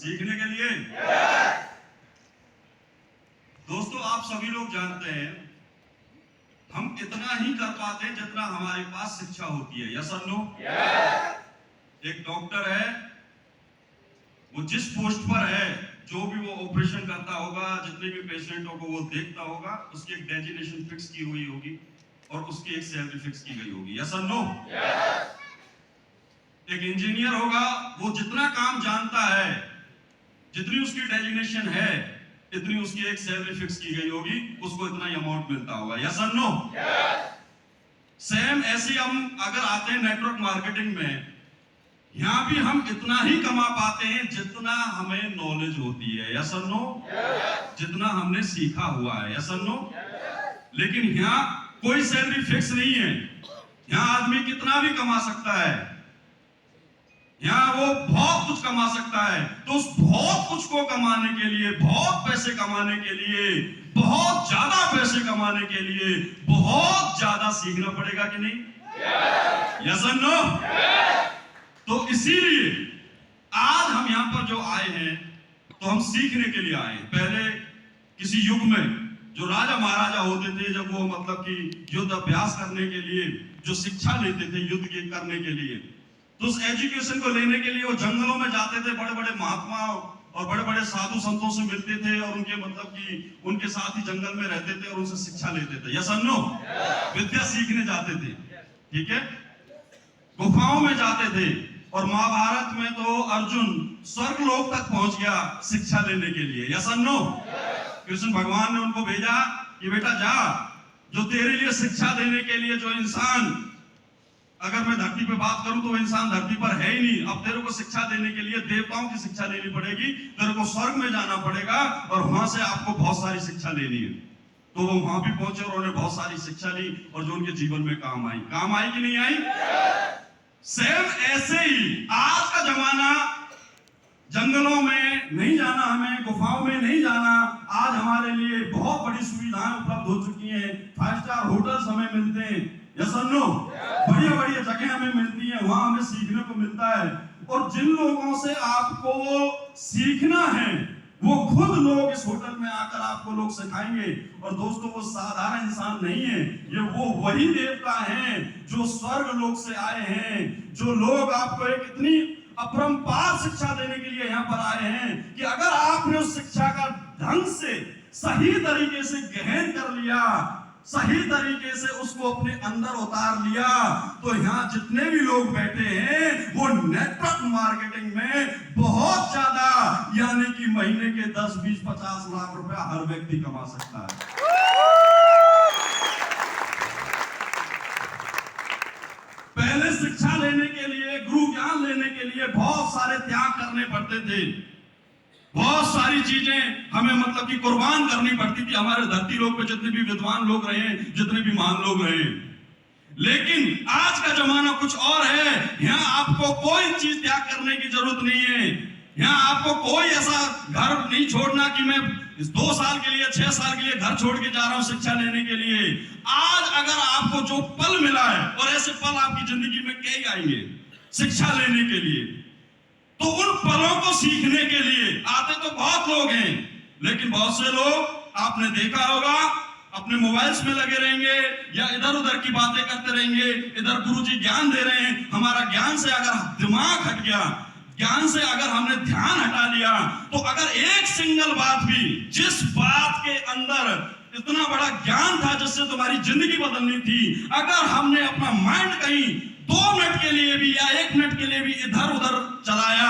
सीखने के लिए। दोस्तों, आप सभी लोग जानते हैं हम इतना ही कर पाते हैं जितना हमारे पास शिक्षा होती है। यस और नो? एक डॉक्टर है, वो जिस पोस्ट पर है, जो भी वो ऑपरेशन करता होगा, जितने भी पेशेंटों को वो देखता होगा, उसकी एक डेजिग्नेशन फिक्स की हुई होगी और उसकी एक सैलरी फिक्स की गई होगी। यस और नो? एक इंजीनियर होगा, वो जितना काम जानता है, जितनी उसकी डेजिग्नेशन है, इतनी उसकी एक सैलरी फिक्स की गई होगी, उसको इतना ही अमाउंट मिलता होगा। यस और नो? सेम ऐसे हम अगर आते हैं नेटवर्क मार्केटिंग में, यहां भी हम इतना ही कमा पाते हैं जितना हमें नॉलेज होती है। यस और नो? जितना हमने सीखा हुआ है। यस और नो? लेकिन यहां कोई सैलरी फिक्स नहीं है। यहां आदमी कितना भी कमा सकता है, यहां वो बहुत कुछ कमा सकता है। तो उस बहुत कुछ को कमाने के लिए, बहुत पैसे कमाने के लिए, बहुत ज्यादा पैसे कमाने के लिए बहुत ज्यादा सीखना पड़ेगा कि नहीं? यस और नो? तो इसीलिए आज हम यहां पर जो आए हैं, तो हम सीखने के लिए आए हैं। पहले किसी युग में जो राजा महाराजा होते थे, जब वो मतलब कि युद्ध अभ्यास करने के लिए जो शिक्षा लेते थे युद्ध के करने के लिए, तो उस एजुकेशन को लेने के लिए वो जंगलों में जाते थे, बड़े बड़े महात्माओं और बड़े बड़े साधु संतों से मिलते थे और उनके मतलब कि उनके साथ ही जंगल में रहते थे और उनसे शिक्षा लेते थे। यस और नो? विद्या सीखने जाते थे। ठीक है, गुफाओं में जाते थे। और महाभारत में तो अर्जुन स्वर्गलोक तक पहुंच गया शिक्षा लेने के लिए। यस और नो? कृष्ण भगवान ने उनको भेजा कि बेटा जा, जो तेरे लिए शिक्षा देने के लिए जो इंसान, अगर मैं धरती पे बात करूं तो वो इंसान धरती पर है ही नहीं, अब तेरे को शिक्षा देने के लिए देवताओं की शिक्षा लेनी पड़ेगी, तेरे को स्वर्ग में जाना पड़ेगा और वहां से आपको बहुत सारी शिक्षा लेनी है। तो वो वहां भी पहुंचे और उन्होंने बहुत सारी शिक्षा ली और जो उनके जीवन में काम आई कि नहीं आई? सेम ऐसे ही आज का जमाना, जंगलों में नहीं जाना, हमें गुफाओं में नहीं जाना, आज हमारे लिए बहुत बड़ी सुविधाएं उपलब्ध हो चुकी हैं। 5 स्टार होटल्स हमें मिलते हैं। यस और नो? बढ़िया बढ़िया जगह हमें मिलती है, वहां हमें सीखने को मिलता है। और जिन लोगों से आपको सीखना है, वो खुद लोग इस होटल में आकर आपको लोग सिखाएंगे। और दोस्तों, वो साधारण इंसान नहीं है, ये वो वही देवता हैं जो स्वर्ग लोक से आए हैं, जो लोग आपको एक इतनी अपरंपार शिक्षा देने के लिए यहाँ पर आए हैं कि अगर आपने उस शिक्षा का ढंग से सही तरीके से गहन कर लिया, सही तरीके से उसको अपने अंदर उतार लिया, तो यहाँ जितने भी लोग बैठे हैं वो नेटवर्क मार्केटिंग में बहुत ज्यादा, यानी कि महीने के 10, 20, 50 लाख रुपया हर व्यक्ति कमा सकता है। पहले शिक्षा लेने के लिए, गुरु ज्ञान लेने के लिए बहुत सारे त्याग करने पड़ते थे, बहुत सारी चीजें हमें मतलब कि कुर्बान करनी पड़ती थी। हमारे धरती लोक पे जितने भी विद्वान लोग रहे, जितने भी महान लोग रहे, लेकिन आज का जमाना कुछ और है। यहाँ आपको कोई चीज त्याग करने की जरूरत नहीं है। यहाँ आपको कोई ऐसा घर नहीं छोड़ना कि मैं 2 साल के लिए, 6 साल के लिए घर छोड़ के जा रहा हूं शिक्षा लेने के लिए। आज अगर आपको जो पल मिला है, और ऐसे पल आपकी जिंदगी में कई आएंगे शिक्षा लेने के लिए, तो उन पलों को सीखने के लिए आते तो बहुत लोग हैं, लेकिन बहुत से लोग आपने देखा होगा अपने मोबाइल्स में लगे रहेंगे या इधर उधर की बातें करते रहेंगे। इधर गुरुजी ज्ञान दे रहे हैं, हमारा ज्ञान से अगर दिमाग हट गया, ज्ञान से अगर हमने ध्यान हटा लिया, तो अगर एक सिंगल बात भी, जिस बात के अंदर इतना बड़ा ज्ञान था जिससे तुम्हारी जिंदगी बदलनी थी, अगर हमने अपना माइंड कहीं 2 मिनट के लिए भी या 1 मिनट के लिए भी इधर उधर चलाया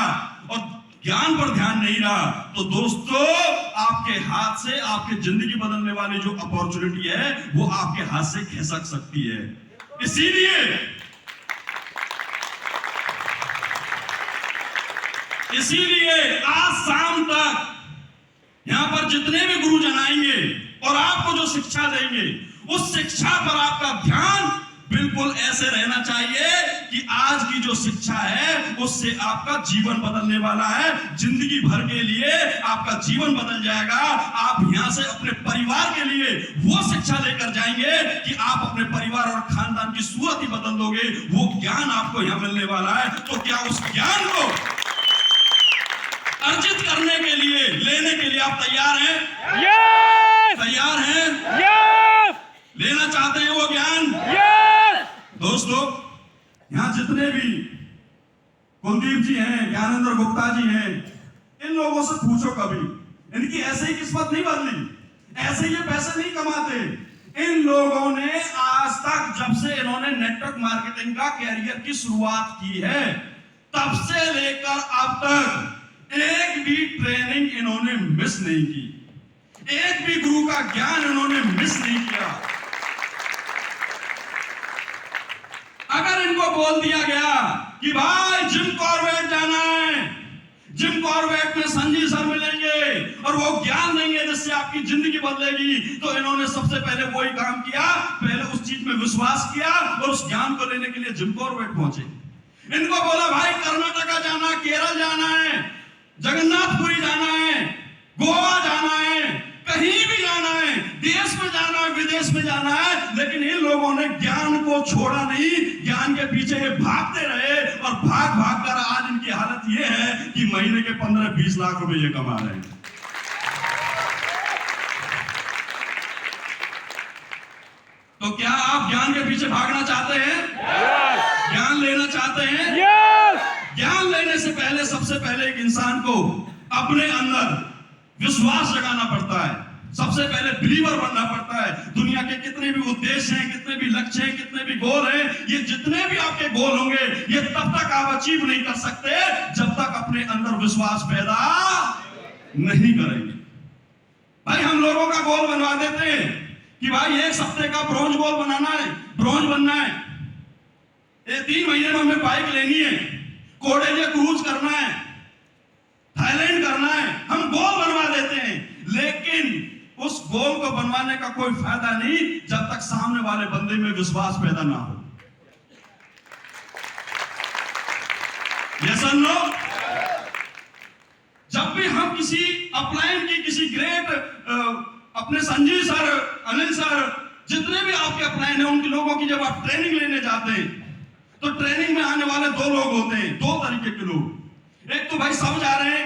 और ज्ञान पर ध्यान नहीं रहा, तो दोस्तों आपके हाथ से आपकी जिंदगी बदलने वाली जो अपॉर्चुनिटी है वो आपके हाथ से खिसक सकती है। इसीलिए आज शाम तक यहां पर जितने भी गुरुजन आएंगे और आपको जो शिक्षा देंगे, उस शिक्षा पर आपका ध्यान बिल्कुल ऐसे रहना चाहिए कि आज की जो शिक्षा है उससे आपका जीवन बदलने वाला है। जिंदगी भर के लिए आपका जीवन बदल जाएगा। आप यहां से अपने परिवार के लिए वो शिक्षा लेकर जाएंगे कि आप अपने परिवार और खानदान की सूरत ही बदल दोगे। वो ज्ञान आपको यहां मिलने वाला है। तो क्या उस ज्ञान को अर्जित करने के लिए, लेने के लिए आप तैयार हैं? यस तैयार हैं? यस लेना चाहते हैं वो ज्ञान? यस दोस्तों, यहां जितने भी कुलदीप जी हैं, ज्ञानेंद्र गुप्ता जी हैं, इन लोगों से पूछो कभी इनकी ऐसे ही किस्मत नहीं बदली, ऐसे ये पैसे नहीं कमाते। इन लोगों ने आज तक, जब से इन्होंने नेटवर्क मार्केटिंग का कैरियर की शुरुआत की है, तब से लेकर अब तक एक भी ट्रेनिंग इन्होंने मिस नहीं की, एक भी गुरु का ज्ञान इन्होंने मिस नहीं किया। अगर इनको बोल दिया गया कि भाई जिम कॉर्बेट जाना है, जिम कॉर्बेट में संजीव सर मिलेंगे और वो ज्ञान देंगे जिससे आपकी जिंदगी बदलेगी, तो इन्होंने सबसे पहले वही काम किया, पहले उस चीज में विश्वास किया और उस ज्ञान को लेने के लिए जिम कॉर्बेट पहुंचे। इनको बोला भाई कर्नाटका जाना, केरल जाना है, जगन्नाथपुरी जाना है, गोवा जाना है, कहीं भी जाना है, देश में जाना है, विदेश में जाना है, लेकिन इन लोगों ने ज्ञान को छोड़ा नहीं, ज्ञान के पीछे ये भागते रहे और भाग भाग कर आज इनकी हालत ये है कि महीने के 15-20 लाख रुपए ये कमा रहे हैं। तो क्या आप ज्ञान के पीछे भागना चाहते हैं? ज्ञान लेना चाहते हैं? ज्ञान लेने से पहले सबसे पहले एक इंसान को अपने अंदर विश्वास जगाना पड़ता है, सबसे पहले बिलीवर बनना पड़ता है। दुनिया के कितने भी उद्देश्य हैं, कितने भी लक्ष्य हैं, कितने भी गोल हैं, ये जितने भी आपके गोल होंगे, ये तब तक आप अचीव नहीं कर सकते जब तक अपने अंदर विश्वास पैदा नहीं करेंगे। भाई हम लोगों का गोल बनवा देते हैं कि भाई 1 हफ्ते का ब्रॉन्ज गोल बनाना है, ब्रॉन्ज बनना है, 3 महीने में हमें बाइक लेनी है, कोडेजे क्रूज करना है, थाईलैंड करना है, हम गोल बनवा देते हैं, लेकिन उस गोल को बनवाने का कोई फायदा नहीं जब तक सामने वाले बंदे में विश्वास पैदा ना हो। यस और नो? जब भी हम किसी अपलाइन की, किसी ग्रेट अपने संजीव सर, अनिल सर, जितने भी आपके अपलाइन हैं, उनके लोगों की जब आप ट्रेनिंग लेने जाते हैं, तो ट्रेनिंग में आने वाले 2 लोग होते हैं, 2 तरीके के लोग। एक तो भाई सब जा रहे हैं,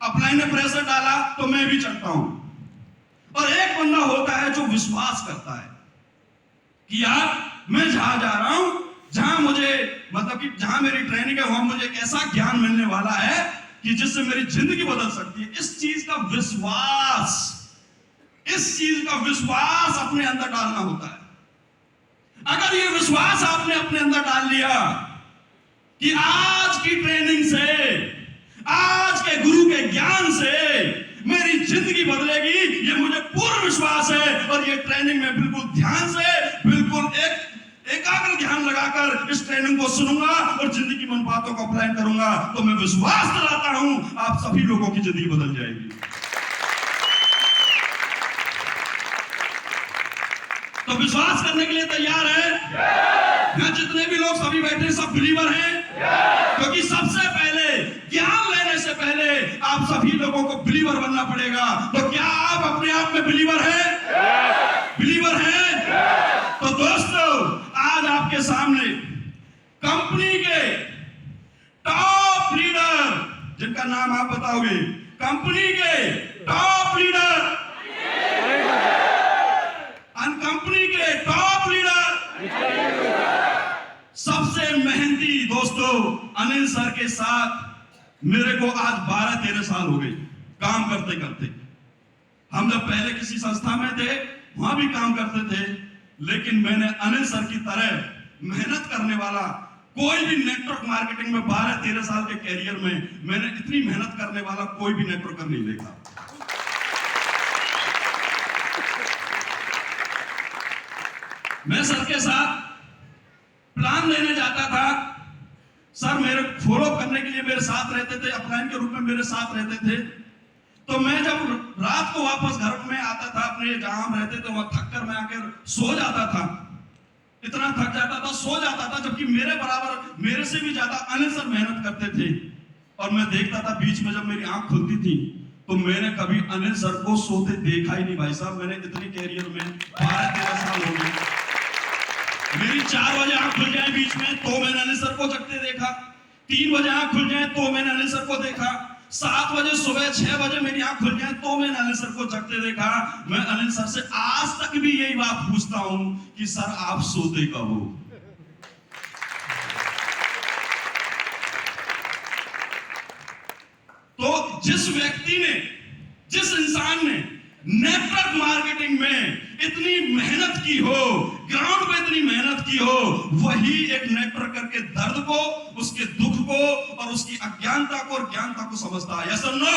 अपलाइन ने प्रेशर डाला तो मैं भी चढ़ता हूं, और एक बंदा होता है जो विश्वास करता है कि यार मैं जहां जा रहा हूं, जहां मुझे मतलब कि जहां मेरी ट्रेनिंग है, वहां मुझे एक ऐसा ज्ञान मिलने वाला है कि जिससे मेरी जिंदगी बदल सकती है। इस चीज का विश्वास, इस चीज का विश्वास अपने अंदर डालना होता है। अगर ये विश्वास आपने अपने अंदर डाल लिया कि आज की ट्रेनिंग से, आज के गुरु के ज्ञान से मेरी जिंदगी बदलेगी, ये मुझे पूर्ण विश्वास है, और ये ट्रेनिंग में बिल्कुल ध्यान से, बिल्कुल एकाग्र ध्यान लगाकर इस ट्रेनिंग को सुनूंगा और जिंदगी में उन बातों को अप्लाई करूंगा, तो मैं विश्वास दिलाता हूं आप सभी लोगों की जिंदगी बदल जाएगी। तो विश्वास करने के लिए तैयार है? यहां जितने भी लोग सभी बैठे हैं, सब बिलीवर हैं? क्योंकि सबसे पहले ज्ञान लेने से पहले आप सभी लोगों को बिलीवर बनना पड़ेगा। तो क्या आप अपने आप में बिलीवर हैं? बिलीवर हैं? तो दोस्तों, आज आपके सामने कंपनी के टॉप लीडर, जिनका नाम आप बताओगे, कंपनी के टॉप लीडर, कंपनी के टॉप लीडर, सबसे मेहनती दोस्तों अनिल सर के साथ मेरे को आज 12-13 साल हो गए काम करते करते। हम जब पहले किसी संस्था में थे, वहां भी काम करते थे, लेकिन मैंने अनिल सर की तरह मेहनत करने वाला कोई भी नेटवर्क मार्केटिंग में 12-13 साल के कैरियर में मैंने इतनी मेहनत करने वाला कोई भी नेटवर्कर नहीं देखा। मैं सर के साथ प्लान लेने जाता था, सर मेरे फॉलो करने के लिए मेरे साथ रहते थे, अपलाइन के रूप में मेरे साथ रहते थे। तो मैं जब रात को वापस घर में आता था, अपने जहां हम रहते थे वहां थक कर मैं आकर सो जाता था, इतना थक जाता था, सो जाता था, जबकि मेरे बराबर, मेरे से भी ज्यादा अनिल सर मेहनत करते थे। और मैं देखता था बीच में जब मेरी आंख खुलती थी तो मैंने कभी अनिल सर को सोते देखा ही नहीं। भाई साहब, मैंने इतनी कैरियर में 12-13 साल हो गए, मेरी 4 बजे आंख खुल जाए बीच में तो मैंने अनिल सर को जगते देखा, 3 बजे आंख खुल जाए तो मैंने अनिल सर को देखा, 7 बजे सुबह 6 बजे मेरी आंख खुल जाए तो मैंने अनिल सर को जगते देखा। मैं अनिल सर से आज तक भी यही बात पूछता हूं कि सर आप सोते कब हो? तो जिस व्यक्ति ने, जिस इंसान ने नेटवर्क मार्केटिंग में इतनी मेहनत की हो, ग्राउंड पे इतनी मेहनत की हो, वही एक नेटवर्कर के दर्द को, उसके दुख को और उसकी अज्ञानता को और ज्ञानता को समझता है। यस और नो?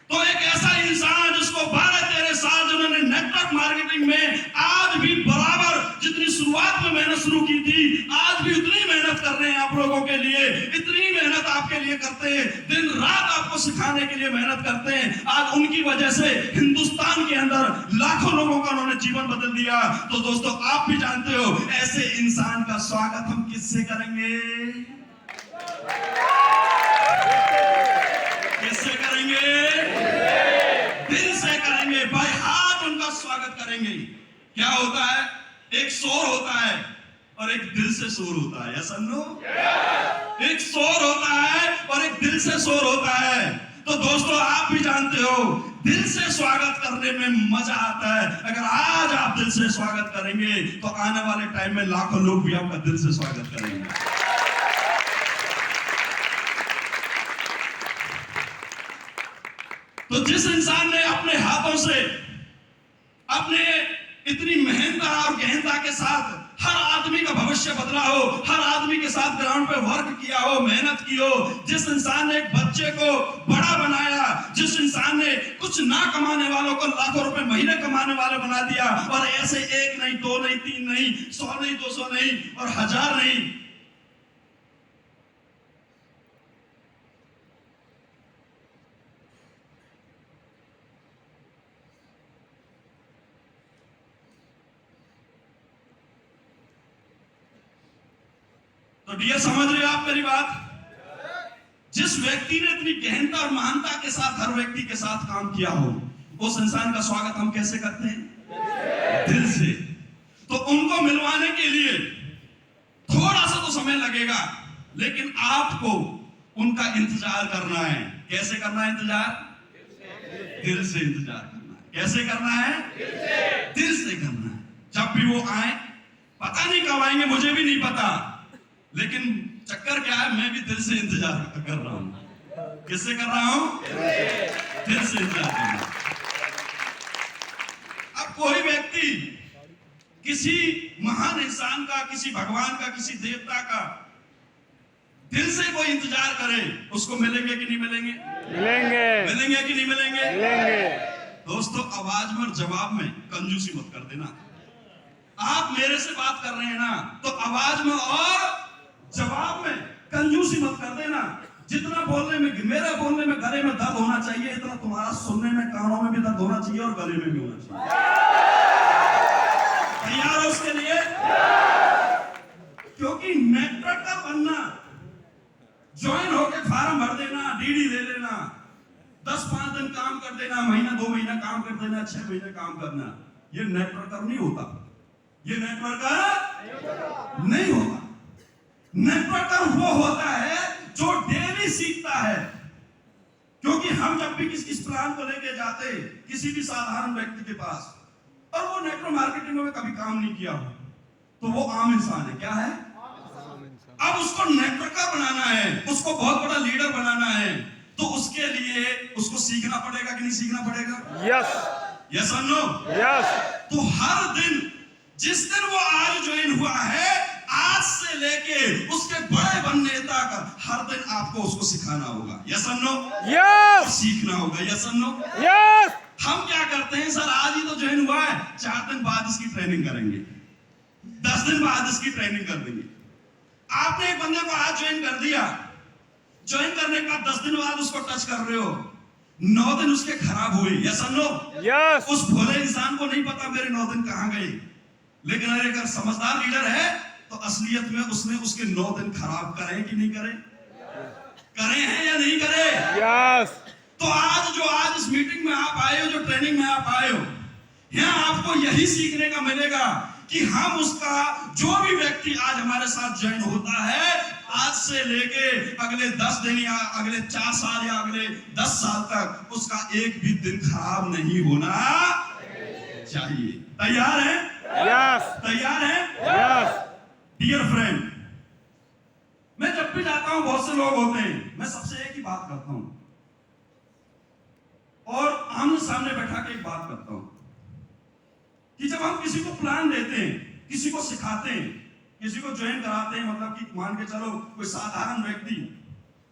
तो एक ऐसा इंसान जिसको 12-13 साल जिन्होंने नेटवर्क मार्केटिंग में आज भी बराबर जितनी शुरुआत में मेहनत शुरू की थी, आज भी उतनी मेहनत कर रहे हैं आप लोगों के लिए, इतनी मेहनत आपके लिए करते हैं, दिन रात आपको सिखाने के लिए मेहनत करते हैं। आज उनकी वजह से हिंदुस्तान के अंदर लाखों लोगों का उन्होंने जीवन बदल दिया। तो दोस्तों आप भी जानते हो ऐसे इंसान का स्वागत हम किससे करेंगे? किससे करेंगे? दिल से करेंगे, बाय हार्ट उनका स्वागत करेंगे। क्या होता है? एक शोर होता है और एक दिल से शोर होता है। यस और नो? एक शोर होता है और एक दिल से शोर होता है। तो दोस्तों आप भी जानते हो दिल से स्वागत करने में मजा आता है। अगर आज आप दिल से स्वागत करेंगे तो आने वाले टाइम में लाखों लोग भी आपका दिल से स्वागत करेंगे। तो जिस इंसान ने अपने हाथों से, अपने इतनी मेहनत और गहनता के साथ हर आदमी का भविष्य बदला हो, हर आदमी के साथ ग्राउंड पे वर्क किया हो, मेहनत की हो, जिस इंसान ने एक बच्चे को बड़ा बनाया, जिस इंसान ने कुछ ना कमाने वालों को लाखों रुपए महीने कमाने वाले बना दिया, और ऐसे 1 नहीं, 2 नहीं, 3 नहीं, 100 नहीं, 200 नहीं और 1000 नहीं, तो डियर समझ रहे हो आप मेरी बात? जिस व्यक्ति ने इतनी गहनता और महानता के साथ हर व्यक्ति के साथ काम किया हो, उस इंसान का स्वागत हम कैसे करते हैं? दिल से। तो उनको मिलवाने के लिए थोड़ा सा तो समय लगेगा, लेकिन आपको उनका इंतजार करना है। कैसे करना है इंतजार? दिल से इंतजार करना है। कैसे करना है? दिल से करना है। जब भी वो आए, पता नहीं कब आएंगे, मुझे भी नहीं पता, लेकिन चक्कर क्या है, मैं भी दिल से इंतजार कर रहा हूं। किससे कर रहा हूं? दिल से इंतजार कर रहा हूं। अब कोई व्यक्ति किसी महान इंसान का, किसी भगवान का, किसी देवता का दिल से कोई इंतजार करे, उसको मिलेंगे कि नहीं मिलेंगे? मिलेंगे। मिलेंगे कि नहीं मिलेंगे? मिलेंगे। दोस्तों आवाज में और जवाब में कंजूसी मत कर देना। आप मेरे से बात कर रहे हैं ना, तो आवाज में और जवाब में कंजूसी मत कर देना। जितना बोलने में, मेरा बोलने में गले में दर्द होना चाहिए, इतना तुम्हारा सुनने में कानों में भी दर्द होना चाहिए और गले में भी होना चाहिए। तैयार हो उसके लिए? क्योंकि नेटवर्कर बनना, ज्वाइन होकर फॉर्म भर देना, डीडी ले लेना, 10-5 दिन काम कर देना, महीना 2 महीना काम कर देना, 6 महीने काम करना, ये नेटवर्कर नहीं होता। ये नेटवर्कर नहीं होता। नेटवर्कर वो होता है जो डेली सीखता है। क्योंकि हम जब भी किसी प्लान को लेके जाते किसी भी साधारण व्यक्ति के पास, और वो नेटवर्क मार्केटिंग में कभी काम नहीं किया हो, तो वो आम इंसान है। क्या है? अब उसको नेटवर्कर बनाना है, उसको बहुत बड़ा लीडर बनाना है, तो उसके लिए उसको सीखना पड़ेगा कि नहीं सीखना पड़ेगा? यस। यस और नो? यस। तो हर दिन, जिस दिन वो आज ज्वाइन हुआ है, आज से लेके उसके बड़े बनने तक हर दिन आपको उसको सिखाना होगा। यस और नो? यस। सीखना होगा। यस और नो? यस। हम क्या करते हैं, सर आज ही तो ज्वाइन हुआ है, 4 दिन बाद इसकी ट्रेनिंग करेंगे, 10 दिन बाद इसकी ट्रेनिंग कर देंगे। आपने एक बंदे को आज ज्वाइन कर दिया, ज्वाइन करने के बाद 10 दिन बाद उसको टच कर रहे हो, 9 दिन उसके खराब हुए। यस और नो? यस। उस भोले इंसान को नहीं पता मेरे 9 दिन कहां गए, लेकिन अगर समझदार लीडर है तो असलियत में उसने उसके 9 दिन खराब करे कि नहीं करे? करे हैं या नहीं करे? यस। तो आज इस मीटिंग में आप आए हो, जो ट्रेनिंग में आप आए हो, यहाँ आपको यही सीखने का मिलेगा कि हम उसका जो भी व्यक्ति आज हमारे साथ ज्वाइन होता है, आज से लेके अगले 10 दिन या अगले 4 साल या अगले 10 साल तक उसका एक भी दिन खराब नहीं होना चाहिए। तैयार है? यस तैयार है? यस डियर फ्रेंड, मैं जब भी जाता हूं, बहुत से लोग होते हैं, मैं सबसे एक ही बात करता हूं और आमने सामने बैठा के एक बात करता हूं कि जब हम किसी को प्लान देते हैं, किसी को सिखाते हैं, किसी को ज्वाइन कराते हैं, मतलब कि मान के चलो कोई साधारण व्यक्ति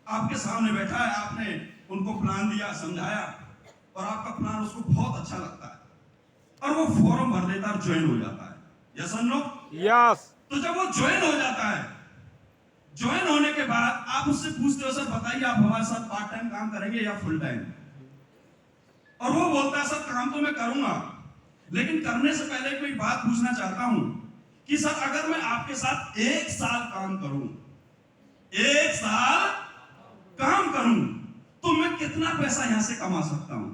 आपके सामने बैठा है, आपने उनको प्लान दिया, समझाया और आपका प्लान उसको बहुत अच्छा लगता है और वो फॉर्म भर देता है और ज्वाइन हो जाता है। यस और नो? यस तो जब वो ज्वाइन हो जाता है, ज्वाइन होने के बाद आप उससे पूछते हो, सर बताइए आप हमारे साथ पार्ट टाइम काम करेंगे या फुल टाइम? और वो बोलता है, सर काम तो मैं करूंगा, लेकिन करने से पहले कोई बात पूछना चाहता हूं कि सर अगर मैं आपके साथ 1 साल काम करूं, 1 साल काम करूं, तो मैं कितना पैसा यहां से कमा सकता हूं?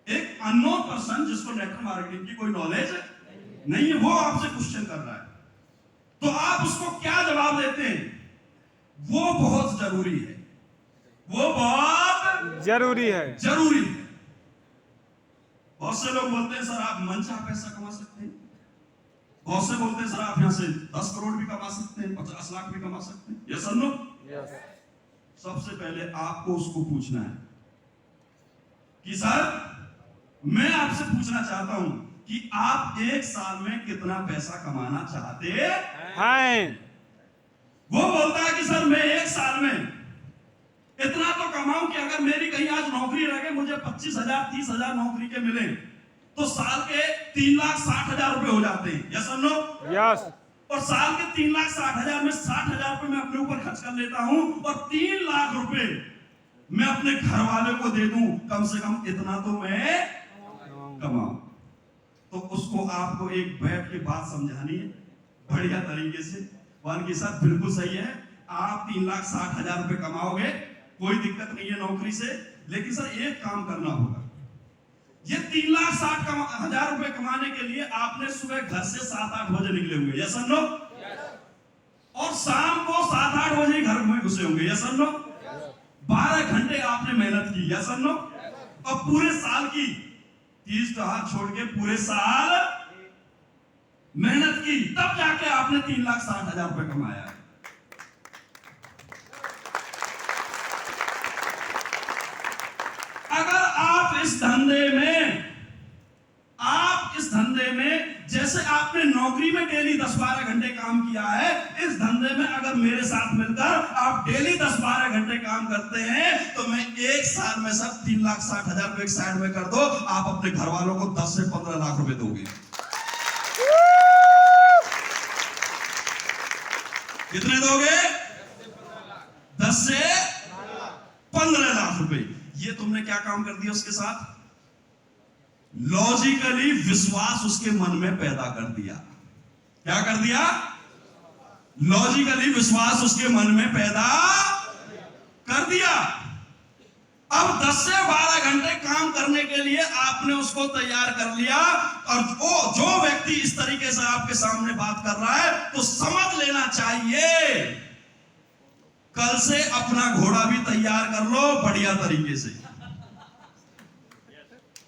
एक अननोन पर्सन जिसको नेटवर्क मार्केटिंग की कोई नॉलेज नहीं है, वो आपसे क्वेश्चन कर रहा है, तो आप उसको क्या जवाब देते हैं? वो बहुत जरूरी है, वो बहुत जरूरी है। जरूरी है। बहुत से लोग बोलते हैं सर आप मनचाहा पैसा कमा सकते हैं, बहुत से बोलते हैं सर आप यहां से 10 करोड़ भी कमा सकते हैं, 50 लाख भी कमा सकते हैं। यस और नो? यस सबसे पहले आपको उसको पूछना है कि सर मैं आपसे पूछना चाहता हूं कि आप 1 साल में कितना पैसा कमाना चाहते हैं। वो बोलता है कि सर मैं 1 साल में इतना तो कमाऊं कि अगर मेरी कहीं आज नौकरी लगे, मुझे 25,000 30,000 नौकरी के मिले, तो साल के 3,60,000 रुपए हो जाते हैं। यस और नो? यस और साल के 3,60,000 में 60,000 रुपए मैं अपने ऊपर खर्च कर लेता हूं और 3 लाख रुपए मैं अपने घर वाले को दे दूं, कम से कम इतना तो मैं कमाऊं। तो उसको आपको एक बैठ के बात समझानी है बढ़िया तरीके से, वन की साथ बिल्कुल सही है, आप 3,60,000 रुपए कमाओगे, कोई दिक्कत नहीं है नौकरी से, लेकिन सर एक काम करना होगा, ये 3,60,000 रुपए कमाने के लिए आपने सुबह घर से 7-8 बजे निकले होंगे। यस और नो? और शाम को 7-8 बजे घर में घुसे होंगे। यस और नो? 12 घंटे आपने मेहनत की। यस और नो? और पूरे साल की 30 त्योहार छोड़ के पूरे साल मेहनत की, तब जाके आपने 3,60,000 रुपए कमाया। अगर आप इस धंधे में जैसे आपने नौकरी में डेली 10-12 घंटे काम किया है, इस धंधे में अगर मेरे साथ मिलकर आप डेली 10-12 घंटे काम करते हैं, तो मैं 1 साल में सर 3,60,000 रुपए एक साइड में कर दो, आप अपने घर वालों को 10 से 15 लाख रुपए दोगे। कितने दोगे? 10 से 15 लाख रुपए। ये तुमने क्या काम कर दिया उसके साथ? लॉजिकली विश्वास उसके मन में पैदा कर दिया। क्या कर दिया? लॉजिकली विश्वास उसके मन में पैदा कर दिया। अब 10 से 12 घंटे काम करने के लिए आपने उसको तैयार कर लिया, और वो जो व्यक्ति इस तरीके से आपके सामने बात कर रहा है, तो समझ लेना चाहिए कल से अपना घोड़ा भी तैयार कर लो बढ़िया तरीके से।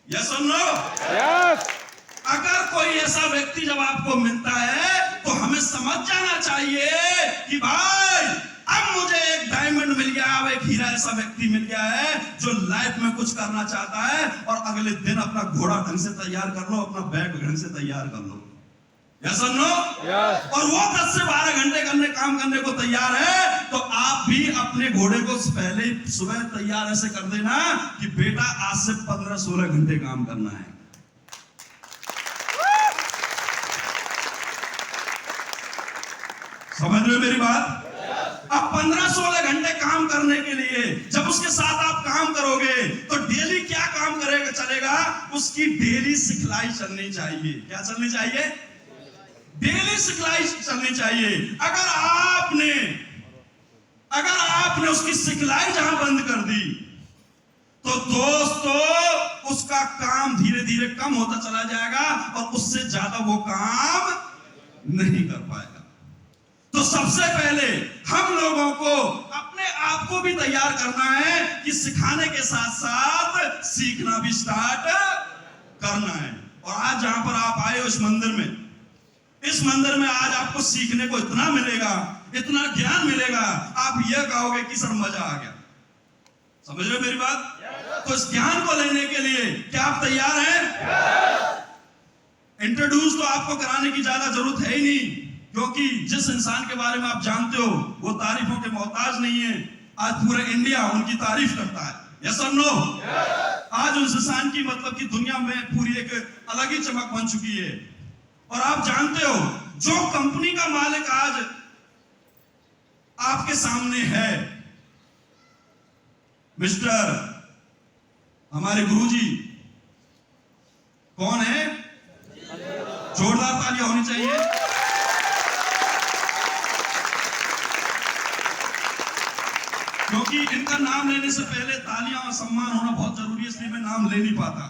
यस और नो? यस अगर कोई ऐसा व्यक्ति जब आपको मिलता है, तो हमें समझ जाना चाहिए कि भाई अब मुझे एक डायमंड मिल गया, अब एक हीरा ऐसा व्यक्ति मिल गया है जो लाइफ में कुछ करना चाहता है, और अगले दिन अपना घोड़ा ढंग से तैयार कर लो, अपना बैग ढंग से तैयार कर लो। यस और नो? यस और वो 10 से 12 घंटे काम करने को तैयार है, तो आप भी अपने घोड़े को पहले सुबह तैयार ऐसे कर देना कि बेटा आज से 15-16 घंटे काम करना है। समझ रहे हो मेरी बात? अब 15-16 घंटे काम करने के लिए जब उसके साथ आप काम करोगे, तो डेली क्या काम करेगा चलेगा? उसकी डेली सिखलाई चलनी चाहिए। क्या चलनी चाहिए? डेली सिखलाई चलनी चाहिए। अगर आपने उसकी सिखलाई जहां बंद कर दी, तो दोस्तों उसका काम धीरे धीरे कम होता चला जाएगा और उससे ज्यादा वो काम नहीं कर पाएगा। तो सबसे पहले हम लोगों को अपने आप को भी तैयार करना है कि सिखाने के साथ साथ सीखना भी स्टार्ट करना है। और आज जहां पर आप आए हो इस मंदिर में आज आपको सीखने को इतना मिलेगा, इतना ज्ञान मिलेगा, आप यह कहोगे कि सर मजा आ गया। समझ रहे हो मेरी बात? तो इस ज्ञान को लेने के लिए क्या आप तैयार हैं? इंट्रोड्यूस तो आपको कराने की ज्यादा जरूरत है ही नहीं, क्योंकि जिस इंसान के बारे में आप जानते हो वो तारीफों के मोहताज नहीं है। आज पूरा इंडिया उनकी तारीफ करता है। यस और नो? आज उस इंसान की मतलब कि दुनिया में पूरी एक अलग ही चमक बन चुकी है। और आप जानते हो जो कंपनी का मालिक आज आपके सामने है, मिस्टर हमारे गुरुजी, कौन है? जोरदार तालियां होनी चाहिए। क्योंकि इनका नाम लेने से पहले तालियां और सम्मान होना बहुत जरूरी है, इसलिए मैं नाम ले नहीं पाता,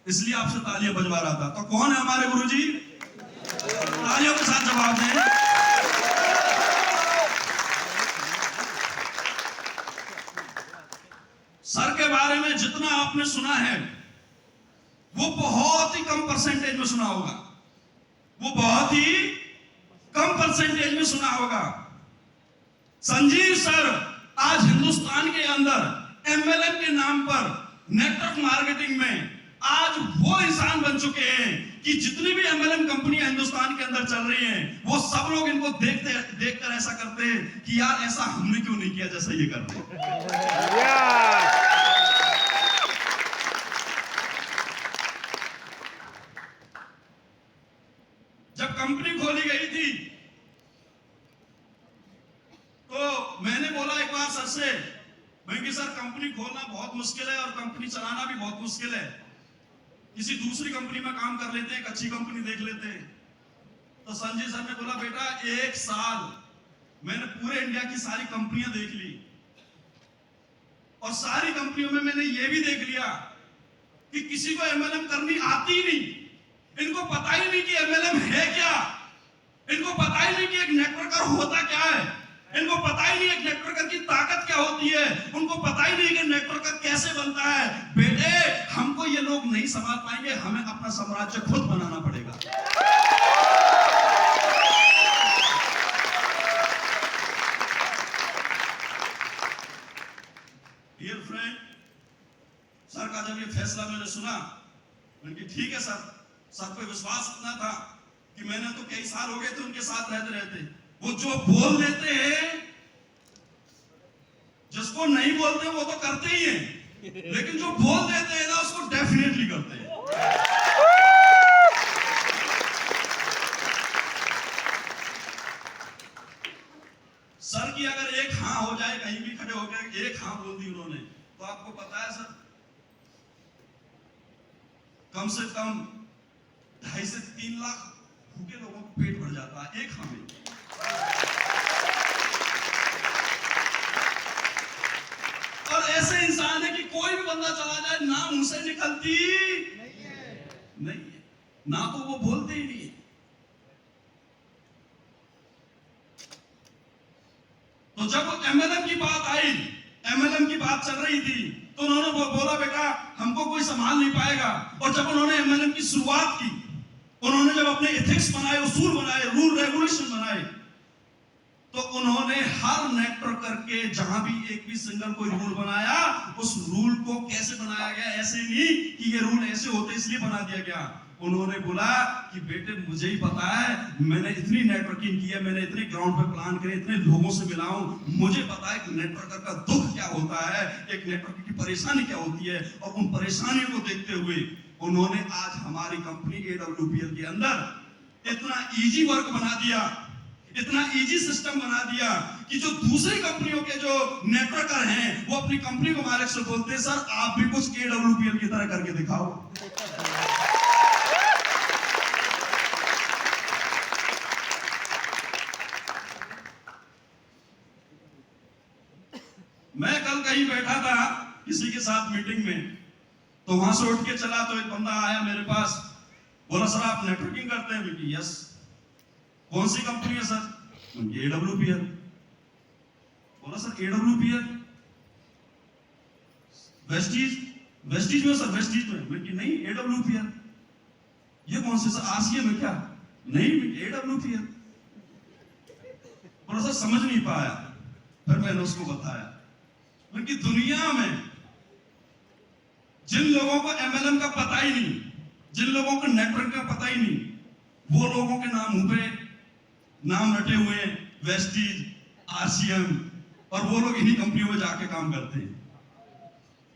इसलिए आपसे तालियां बजवा रहा था। तो कौन है हमारे गुरुजी? तालियों के साथ जवाब दें। सर के बारे में जितना आपने सुना है वो बहुत ही कम परसेंटेज में सुना होगा, वो बहुत ही कम परसेंटेज में सुना होगा। संजीव सर आज हिंदुस्तान के अंदर एमएलएम के नाम पर नेटवर्क मार्केटिंग में आज वो इंसान बन चुके हैं कि जितनी भी एमएलएम कंपनियां हिंदुस्तान के अंदर चल रही हैं, वो सब लोग इनको देखकर ऐसा करते हैं कि यार ऐसा हमने क्यों नहीं किया जैसा ये कर रहे हैं। जब कंपनी खोली गई थी तो मैंने बोला एक बार सर से, मैं कि सर कंपनी खोलना बहुत मुश्किल है और कंपनी चलाना भी बहुत मुश्किल है, किसी दूसरी कंपनी में काम कर लेते हैं, एक अच्छी कंपनी देख लेते हैं। तो संजय सर ने बोला बेटा 1 साल मैंने पूरे इंडिया की सारी कंपनियां देख ली और सारी कंपनियों में मैंने ये भी देख लिया कि किसी को एमएलएम करनी आती ही नहीं, इनको पता ही नहीं कि एमएलएम है क्या, इनको पता ही नहीं कि एक नेटवर्कर होता क्या है, इनको पता ही नहीं एक नेटवर्कर की ताकत क्या होती है, उनको पता ही नहीं कि नेटवर्कर कैसे बनता है। बेटे हमको ये लोग नहीं संभाल पाएंगे, हमें अपना साम्राज्य खुद बनाना पड़ेगा। डियर फ्रेंड, सर का जब ये फैसला मैंने सुना, मैंने कहा ठीक है सर पे विश्वास इतना था कि मैंने तो कई साल हो गए थे उनके साथ रहते रहते, वो जो बोल देते हैं, जिसको नहीं बोलते वो तो करते ही हैं, लेकिन जो बोल देते हैं ना उसको डेफिनेटली करते हैं। सर की अगर एक हाँ हो जाए, कहीं भी खड़े होकर एक हाँ बोल दी उन्होंने, तो आपको पता है सर कम से कम 2.5 से 3 लाख भूखे लोगों को पेट भर जाता है एक हाँ में। और ऐसे इंसान है कि कोई भी बंदा चला जाए ना मुंह से निकलती नहीं है, ना तो वो बोलते ही नहीं है। तो जब एमएलएम की बात आई, एमएलएम की बात चल रही थी, तो उन्होंने बोला बेटा हमको कोई संभाल नहीं पाएगा। और जब उन्होंने एमएलएम की शुरुआत की, उन्होंने जब अपने एथिक्स बनाए, उसूल बनाए, रूल रेगुलेशन बनाए, तो उन्होंने हर नेटवर्कर के जहां भी एक भी सिंगल कोई रूल बनाया, उस रूल को कैसे बनाया गया, ऐसे नहीं कि ये रूल ऐसे होते इसलिए बना दिया गया। उन्होंने बोला कि बेटे मुझे ही पता है, मैंने इतनी नेटवर्किंग की है, मैंने इतने ग्राउंड पे प्लान करे, इतने लोगों से मिला हूं, मुझे पता है कि नेटवर्कर का दुख क्या होता है, एक नेटवर्कर की परेशानी क्या होती है। और उन परेशानियों को देखते हुए उन्होंने आज हमारी कंपनी AWPL के अंदर इतना इजी वर्क बना दिया, इतना इजी सिस्टम बना दिया कि जो दूसरी कंपनियों के जो नेटवर्कर हैं वो अपनी कंपनी को मालिक से बोलते हैं सर आप भी कुछ AWPL की तरह करके दिखाओ। मैं कल कहीं बैठा था किसी के साथ मीटिंग में, तो तो वहां से उठ के चला तो एक बंदा आया मेरे पास, बोला सर आप नेटवर्किंग करते हैं? मैंने यस। कौन सी कंपनी है सर? मैंने AWPL। बोला सर AWPL वेस्टीज? वेस्टीज में सर, वेस्टीज में। मैंने नहीं AWPL। ये कौन से सर? RCM है क्या? नहीं AWPL। बोला सर समझ नहीं पाया। फिर मैंने उसको बताया कि दुनिया में जिन लोगों को MLM का पता ही नहीं, जिन लोगों को नेटवर्क का पता ही नहीं, वो लोगों के नाम मुंह पे नाम रटे हुए हैं, वेस्टीज, RCM, और वो लोग इन्हीं कंपनियों में जाके काम करते हैं।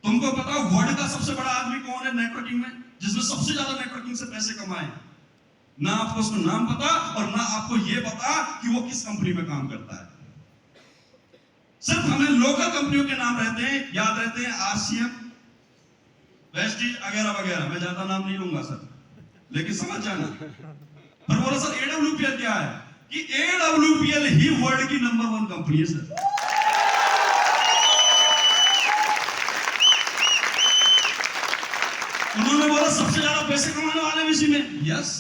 तुमको पता वर्ल्ड का सबसे बड़ा आदमी कौन है नेटवर्किंग में, जिसने सबसे ज्यादा नेटवर्किंग से पैसे कमाए? ना आपको उसका नाम पता और ना आपको ये पता कि वो किस कंपनी में काम करता है। सिर्फ हमें लोकल कंपनियों के नाम रहते हैं, याद रहते हैं, RCM, वेस्टीज वगैरह वगैरह। मैं ज्यादा नाम नहीं लूंगा सर, लेकिन समझ जाना। पर बोला सर AWPL क्या है? कि AWPL ही वर्ल्ड की नंबर 1 कंपनी है सर। उन्होंने बोला सबसे ज्यादा पैसे कमाने वाले भी इसी में। यस,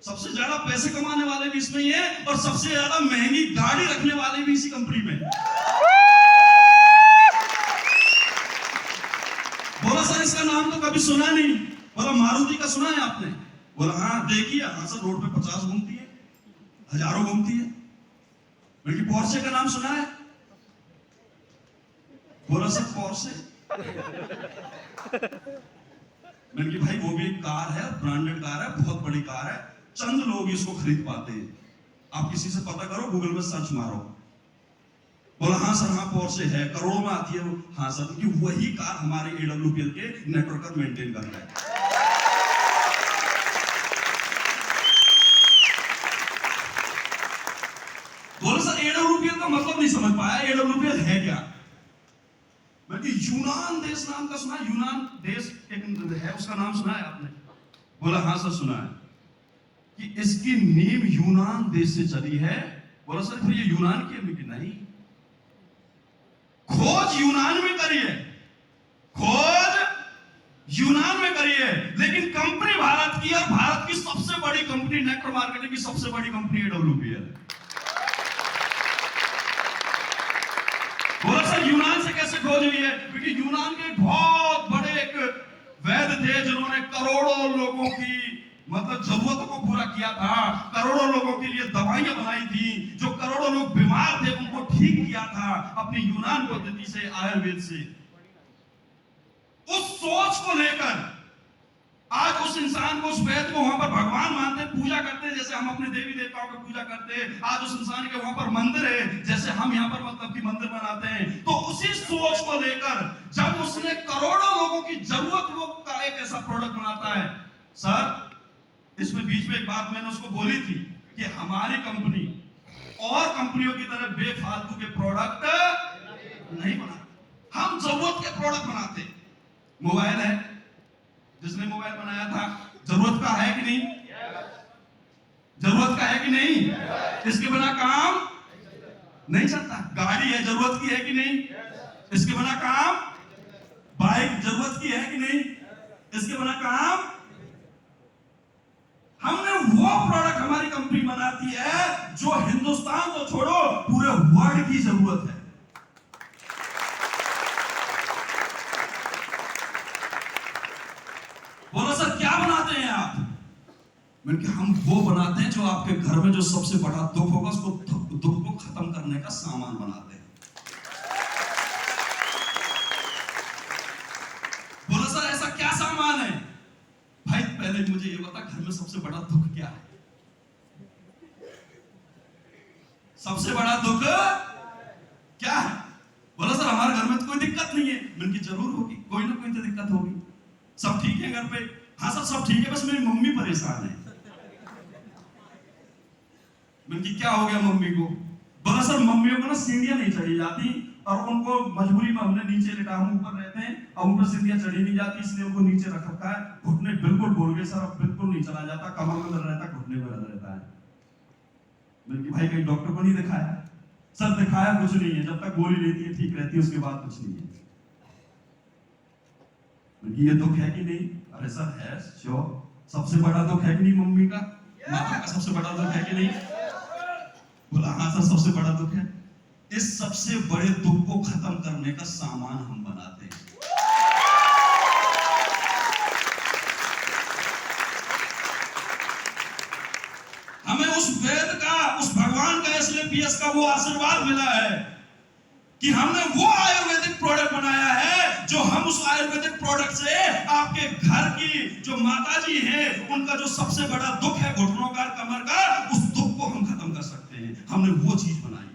सबसे ज्यादा पैसे कमाने वाले भी इसमें ही है, और सबसे ज्यादा महंगी गाड़ी रखने वाले भी इसी कंपनी में। बोला सर इसका नाम तो कभी सुना नहीं। बोला मारुति का सुना है आपने? बोला हाँ देखिए, हाँ सर रोड पे 50 घूमती है, हजारों घूमती है। बल्कि पोर्शे का नाम सुना है? बोला सर पोर्शे। मैंने कि भाई वो भी एक कार है, ब्रांडेड कार है, बहुत बड़ी कार है, चंद लोग इसको खरीद पाते हैं, आप किसी से पता करो, गूगल में सर्च मारो। बोला हाँ सर, हाँ पोर्शे है, करोड़ों में आती है वो। हाँ सर, क्योंकि वही कार हमारे AWPL के नेटवर्क मेंटेन कर रहा है। बोले सर AWPL का मतलब नहीं समझ पाया, AWPL है क्या? मैंने यूनान देश नाम का सुना है? यूनान देश एक है, उसका नाम सुना है आपने? बोला हाँ सर सुना है। कि इसकी नींव यूनान देश से चली है। बोला सर फिर ये यूनान की है? कि नहीं, खोज यूनान में करी है, खोज यूनान में करी है, लेकिन कंपनी भारत की, और भारत की सबसे बड़ी कंपनी, नेटवर्क मार्केटिंग की सबसे बड़ी कंपनी AWPL। बोला सर यूनान से कैसे खोज हुई है? क्योंकि यूनान के बहुत बड़े एक वैद्य थे जिन्होंने करोड़ों लोगों की मतलब जरूरतों को पूरा किया था, करोड़ों लोगों के लिए दवाइयां बनाई थी, जो करोड़ों लोग बीमार थे उनको ठीक किया था अपनी यूनान पद्धति से, आयुर्वेद से। उस सोच को लेकर आज उस इंसान को, उस वैद्य को वहां पर भगवान मानते हैं, पूजा करते हैं, जैसे हम अपने देवी देवताओं की पूजा करते हैं। आज उस इंसान के वहां पर मंदिर है, जैसे हम यहाँ पर मतलब की मंदिर बनाते हैं। तो उसी सोच को लेकर जब उसने करोड़ों लोगों की जरूरत का एक ऐसा प्रोडक्ट बनाता है। सर इसमें बीच में एक बात मैंने उसको बोली थी कि हमारी कंपनी और कंपनियों की तरह बेफालतू के प्रोडक्ट नहीं बनाते, हम जरूरत के प्रोडक्ट बनाते। मोबाइल है, जिसने मोबाइल बनाया था जरूरत का है कि नहीं? जरूरत का है कि नहीं? इसके बिना काम नहीं चलता। गाड़ी है, जरूरत की है कि नहीं? इसके बिना काम। बाइक जरूरत की है कि नहीं? इसके बिना काम। हमने वो प्रोडक्ट हमारी कंपनी बनाती है जो हिंदुस्तान तो छोड़ो पूरे वर्ल्ड की जरूरत है। बोला सर क्या बनाते हैं आप? मैंने कहा हम वो बनाते हैं जो आपके घर में जो सबसे बड़ा दुख होगा उसको दुख को खत्म करने का सामान बनाते हैं। बोला सर ऐसा क्या सामान है? भाई पहले मुझे ये बता, घर में सबसे बड़ा दुख क्या है? सबसे बड़ा दुख क्या है? बोला सर हमारे घर में तो कोई दिक्कत नहीं है। मैंने कहा जरूर होगी, कोई ना कोई तो दिक्कत होगी। सब ठीक है घर पे? हाँ सर सब ठीक है, बस मेरी मम्मी परेशान है। मैंने कहा क्या हो गया मम्मी को? बोला सर मम्मियों को ना सीढ़ियां नहीं चढ़ी जाती, और उनको मजबूरी में हमने नीचे लिटा, हम ऊपर रहते हैं और उन पर सीढ़ियां चढ़ी नहीं जाती, इसलिए उनको नीचे रख रखा है। घुटने बिल्कुल बोल गए सर, अब बिल्कुल नहीं चला जाता, कमर में दर्द रहता, घुटने में दर्द रहता है। मैंने कहा भाई कहीं डॉक्टर को नहीं दिखाया? सर दिखाया कुछ नहीं है, जब तक गोली लेती है ठीक रहती है, उसके बाद कुछ नहीं है। ये दुख है कि नहीं? अरे सर है, श्योर। सबसे बड़ा दुख है कि नहीं मम्मी का, माता का सबसे बड़ा दुख है कि नहीं? बोला हाँ सर सबसे बड़ा दुख है। इस सबसे बड़े दुख को खत्म करने का सामान हम बनाते हैं। हमें उस वेद का, उस भगवान का, एसएलपीएस का वो आशीर्वाद मिला है कि हमने वो आयुर्वेदिक प्रोडक्ट बनाया है जो हम उस आयुर्वेदिक प्रोडक्ट से आपके घर की जो माताजी हैं उनका जो सबसे बड़ा दुख है घुटनों का, कमर का, उस दुख को हम खत्म कर सकते हैं। हमने वो चीज बनाई है।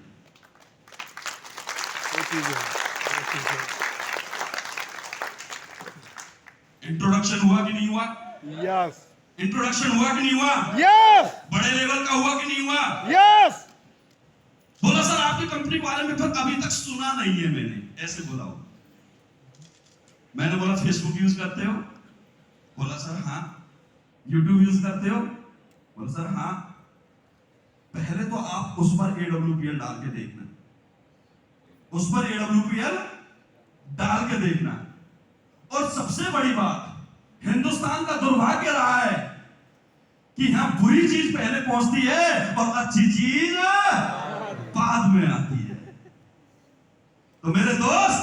इंट्रोडक्शन हुआ कि नहीं हुआ? यस इंट्रोडक्शन हुआ कि नहीं हुआ? यस बड़े लेवल का हुआ कि नहीं हुआ? यस। बोला सर आपकी कंपनी के बारे में फिर अभी तक सुना नहीं है मैंने, ऐसे बोला हो। मैंने बोला फेसबुक यूज करते हो? बोला सर हाँ। यूट्यूब यूज करते हो? बोला सर हाँ। पहले तो आप उस पर AWPL डाल के देखना, उस पर AWPL डाल के देखना। और सबसे बड़ी बात, हिंदुस्तान का दुर्भाग्य रहा है कि यहां बुरी चीज पहले पहुंचती है और अच्छी चीज बाद में आती है। तो मेरे दोस्त,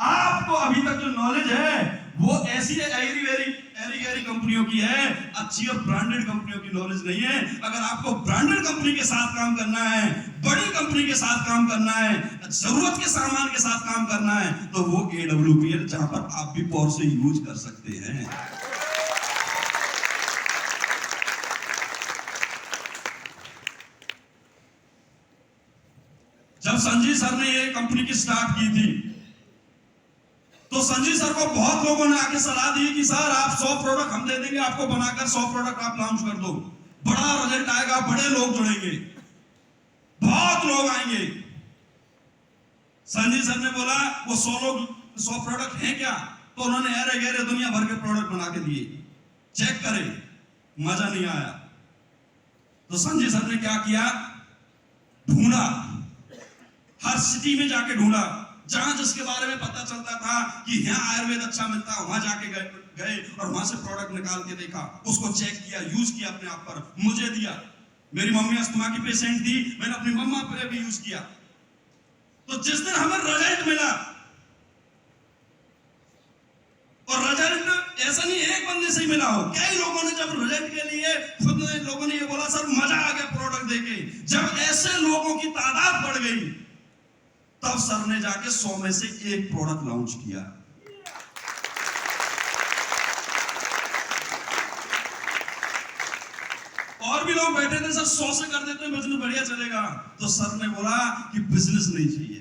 आपको अभी तक जो नॉलेज है वो ऐसी एरी कंपनियों की है, अच्छी और ब्रांडेड कंपनियों की नॉलेज नहीं है। अगर आपको ब्रांडेड कंपनी के साथ काम करना है, बड़ी कंपनी के साथ काम करना है, जरूरत के सामान के साथ काम करना है, तो वो AWPL जहां पर आप भी पॉवर से यूज कर सकते हैं। जब संजीव सर ने ये कंपनी की स्टार्ट की थी तो संजीव सर को बहुत लोगों ने आके सलाह दी कि सर आप 100 प्रोडक्ट हम दे देंगे आपको, बनाकर 100 प्रोडक्ट आप लॉन्च कर दो, बड़ा रिजल्ट आएगा, बड़े लोग जुड़ेंगे, बहुत लोग आएंगे। संजीव सर ने बोला वो 100 प्रोडक्ट हैं क्या? तो उन्होंने अरे गहरे दुनिया भर के प्रोडक्ट बना के दिए, चेक करें, मजा नहीं आया। तो संजीव सर ने क्या किया, ढूंढा, हर सिटी में जाके ढूंढा, जहां जिसके बारे में पता चलता था कि यहाँ आयुर्वेद अच्छा मिलता है, वहां जाके गए और वहां से प्रोडक्ट निकाल के देखा, उसको चेक किया, यूज किया अपने आप पर, मुझे दिया। मेरी मम्मी अस्थमा की पेशेंट थी, मैंने अपनी मम्मा पे भी यूज किया। तो जिस दिन हमें रिजल्ट मिला, और रिजल्ट ऐसा नहीं एक बंदे से ही मिला हो, कई लोगों ने जब रिजल्ट के लिए खुद ने लोगों ने ये बोला सर मजा आ गया प्रोडक्ट देके, जब ऐसे लोगों की तादाद बढ़ गई तब सर ने जाके 100 में से एक प्रोडक्ट लॉन्च किया। और भी लोग बैठे थे सर 100 से कर देते हैं बिजनेस बढ़िया चलेगा, तो सर ने बोला कि बिजनेस नहीं चाहिए,